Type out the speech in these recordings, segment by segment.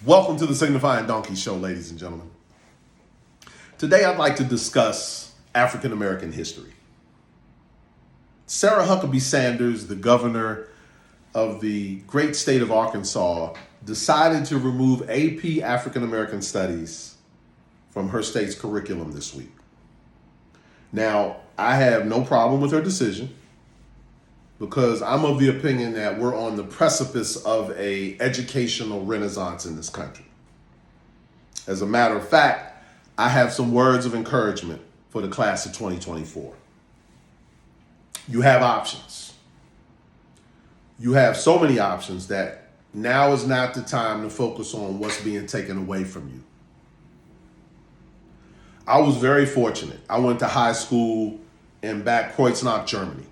Welcome to the Signifying Donkey Show, ladies and gentlemen. Today I'd like to discuss African American history. Sarah Huckabee Sanders, the governor of the great state of Arkansas, decided to remove AP African American Studies from her state's curriculum this week. Now, I have no problem with her decision because I'm of the opinion that we're on the precipice of an educational renaissance in this country. As a matter of fact, I have some words of encouragement for the class of 2024. You have options. You have so many options that now is not the time to focus on what's being taken away from you. I was very fortunate. I went to high school in Bad Kreuznach, Germany.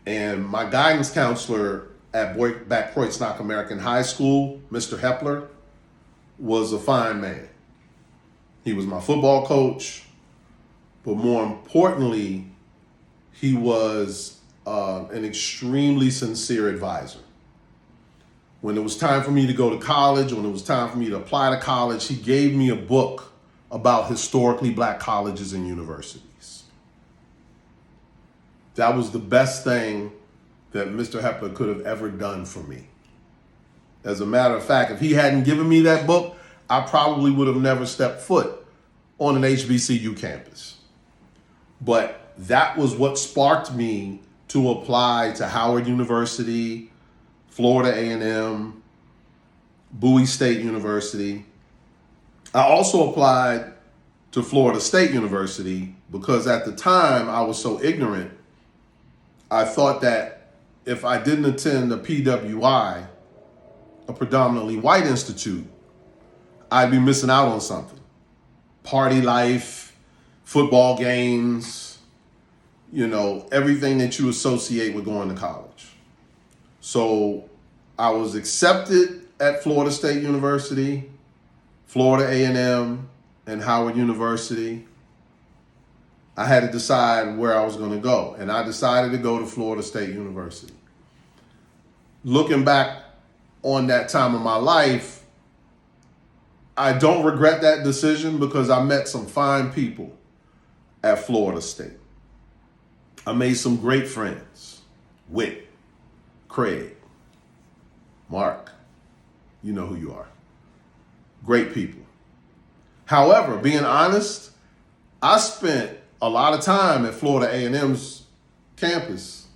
And my guidance counselor at Bad Kreuznach American High School, Mr. Hepler, was a fine man. He was my football coach, but more importantly, he was an extremely sincere advisor. When it was time for me to go to college, when it was time for me to apply to college, he gave me a book about historically black colleges and universities. That was the best thing that Mr. Hepler could have ever done for me. As a matter of fact, if he hadn't given me that book, I probably would have never stepped foot on an HBCU campus. But that was what sparked me to apply to Howard University, Florida A&M, Bowie State University. I also applied to Florida State University because at the time I was so ignorant. I thought that if I didn't attend a PWI, a predominantly white institute, I'd be missing out on something. Party life, football games, everything that you associate with going to college. So I was accepted at Florida State University, Florida A&M, and Howard University. I had to decide where I was going to go, and I decided to go to Florida State University. Looking back on that time of my life, I don't regret that decision because I met some fine people at Florida State. I made some great friends. Whit, Craig, Mark, you know who you are. Great people. However, being honest, I spent a lot of time at Florida A&M's campus.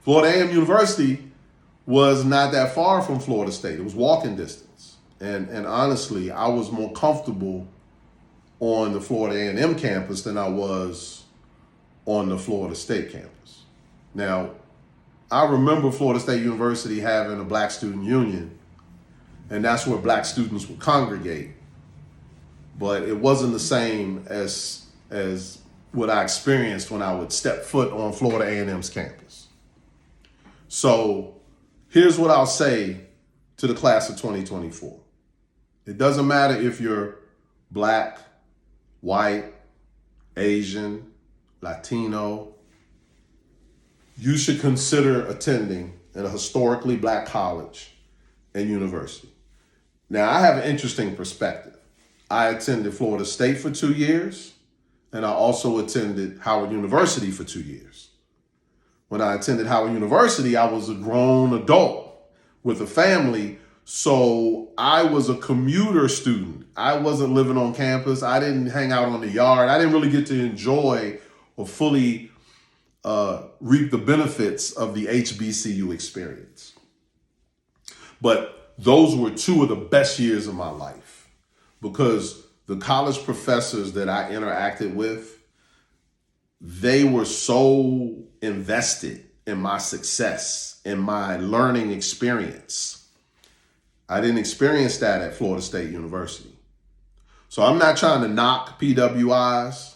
Florida A&M University was not that far from Florida State. It was walking distance. And honestly, I was more comfortable on the Florida A&M campus than I was on the Florida State campus. Now, I remember Florida State University having a black student union, and that's where black students would congregate. But it wasn't the same as what I experienced when I would step foot on Florida A&M's campus. So here's what I'll say to the class of 2024. It doesn't matter if you're black, white, Asian, Latino. You should consider attending a historically black college and university. Now, I have an interesting perspective. I attended Florida State for 2 years, and I also attended Howard University for 2 years. When I attended Howard University, I was a grown adult with a family, so I was a commuter student. I wasn't living on campus. I didn't hang out on the yard. I didn't really get to enjoy or fully reap the benefits of the HBCU experience. But those were two of the best years of my life because the college professors that I interacted with, they were so invested in my success, in my learning experience. I didn't experience that at Florida State University. So I'm not trying to knock PWIs.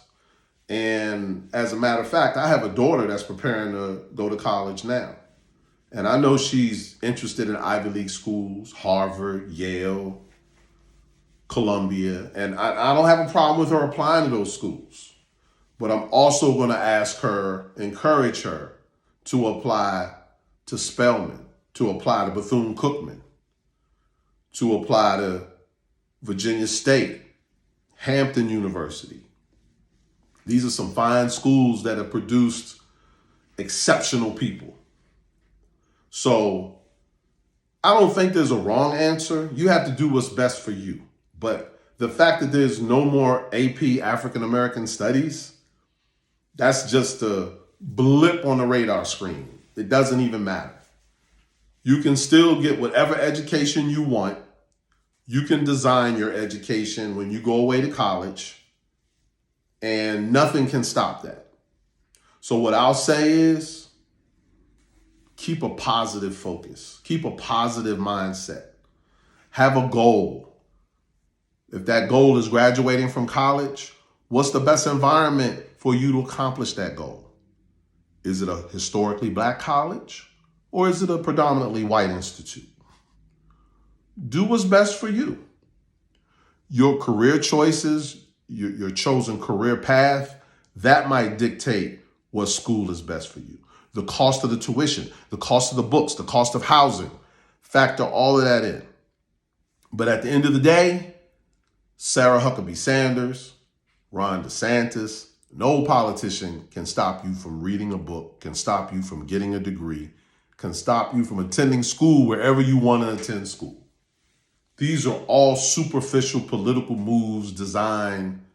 And as a matter of fact, I have a daughter that's preparing to go to college now. And I know she's interested in Ivy League schools, Harvard, Yale, Columbia. And I don't have a problem with her applying to those schools. But I'm also going to encourage her to apply to Spelman, to apply to Bethune-Cookman, to apply to Virginia State, Hampton University. These are some fine schools that have produced exceptional people. So I don't think there's a wrong answer. You have to do what's best for you. But the fact that there's no more AP African American Studies, that's just a blip on the radar screen. It doesn't even matter. You can still get whatever education you want. You can design your education when you go away to college, and nothing can stop that. So what I'll say is, keep a positive focus. Keep a positive mindset. Have a goal. If that goal is graduating from college, what's the best environment for you to accomplish that goal? Is it a historically black college, or is it a predominantly white institute? Do what's best for you. Your career choices, your chosen career path, that might dictate what school is best for you. The cost of the tuition, the cost of the books, the cost of housing, factor all of that in. But at the end of the day, Sarah Huckabee Sanders, Ron DeSantis, no politician can stop you from reading a book, can stop you from getting a degree, can stop you from attending school wherever you want to attend school. These are all superficial political moves designed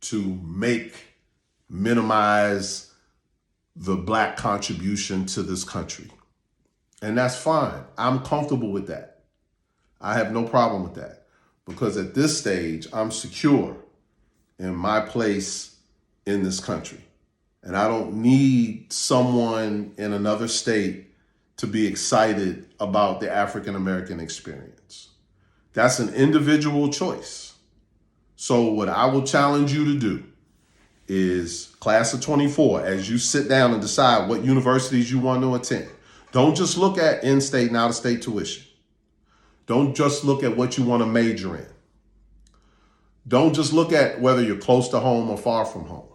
to minimize the black contribution to this country. And that's fine. I'm comfortable with that. I have no problem with that, because at this stage, I'm secure in my place in this country. And I don't need someone in another state to be excited about the African American experience. That's an individual choice. So what I will challenge you to do is, class of 24, as you sit down and decide what universities you want to attend, don't just look at in-state and out-of-state tuition. Don't just look at what you want to major in. Don't just look at whether you're close to home or far from home.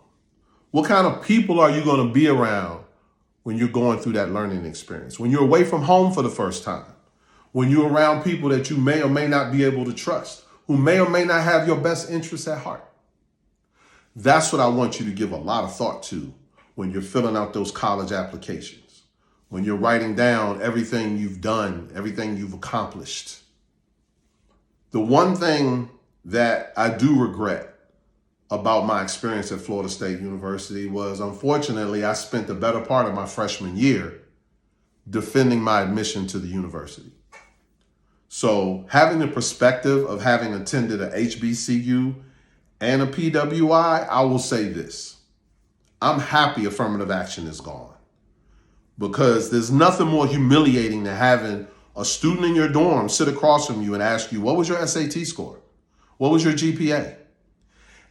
What kind of people are you going to be around when you're going through that learning experience? When you're away from home for the first time? When you're around people that you may or may not be able to trust, who may or may not have your best interests at heart? That's what I want you to give a lot of thought to when you're filling out those college applications, when you're writing down everything you've done, everything you've accomplished. The one thing that I do regret about my experience at Florida State University was, unfortunately, I spent the better part of my freshman year defending my admission to the university. So having the perspective of having attended a HBCU and a PWI, I will say this: I'm happy affirmative action is gone, because there's nothing more humiliating than having a student in your dorm sit across from you and ask you, what was your SAT score? What was your GPA?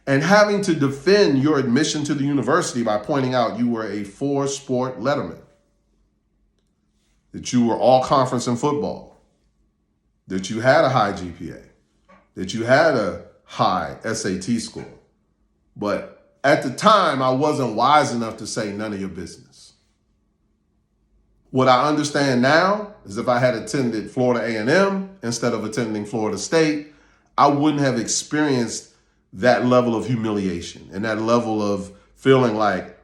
And having to defend your admission to the university by pointing out you were a 4-sport letterman, that you were all conference in football, that you had a high GPA, that you had a high SAT score. But at the time, I wasn't wise enough to say none of your business. What I understand now is, if I had attended Florida A&M instead of attending Florida State, I wouldn't have experienced that level of humiliation and that level of feeling like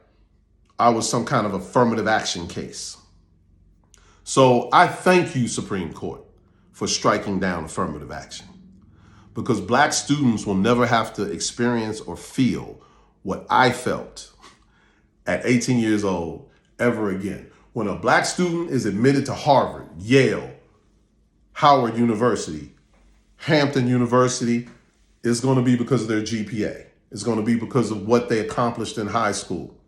I was some kind of affirmative action case. So I thank you, Supreme Court, for striking down affirmative action, because black students will never have to experience or feel what I felt at 18 years old ever again. When a black student is admitted to Harvard, Yale, Howard University, Hampton University, it's going to be because of their GPA. It's going to be because of what they accomplished in high school,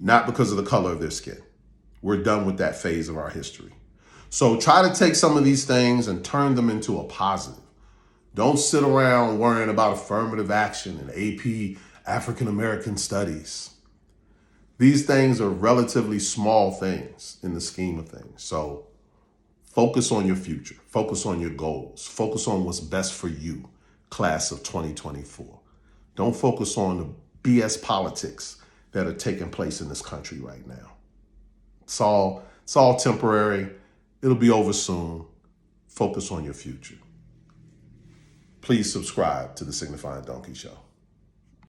not because of the color of their skin. We're done with that phase of our history. So try to take some of these things and turn them into a positive. Don't sit around worrying about affirmative action and AP African American Studies. These things are relatively small things in the scheme of things. So focus on your future. Focus on your goals. Focus on what's best for you, class of 2024. Don't focus on the BS politics that are taking place in this country right now. It's all temporary. It'll be over soon. Focus on your future. please subscribe to the Signifying Donkey Show.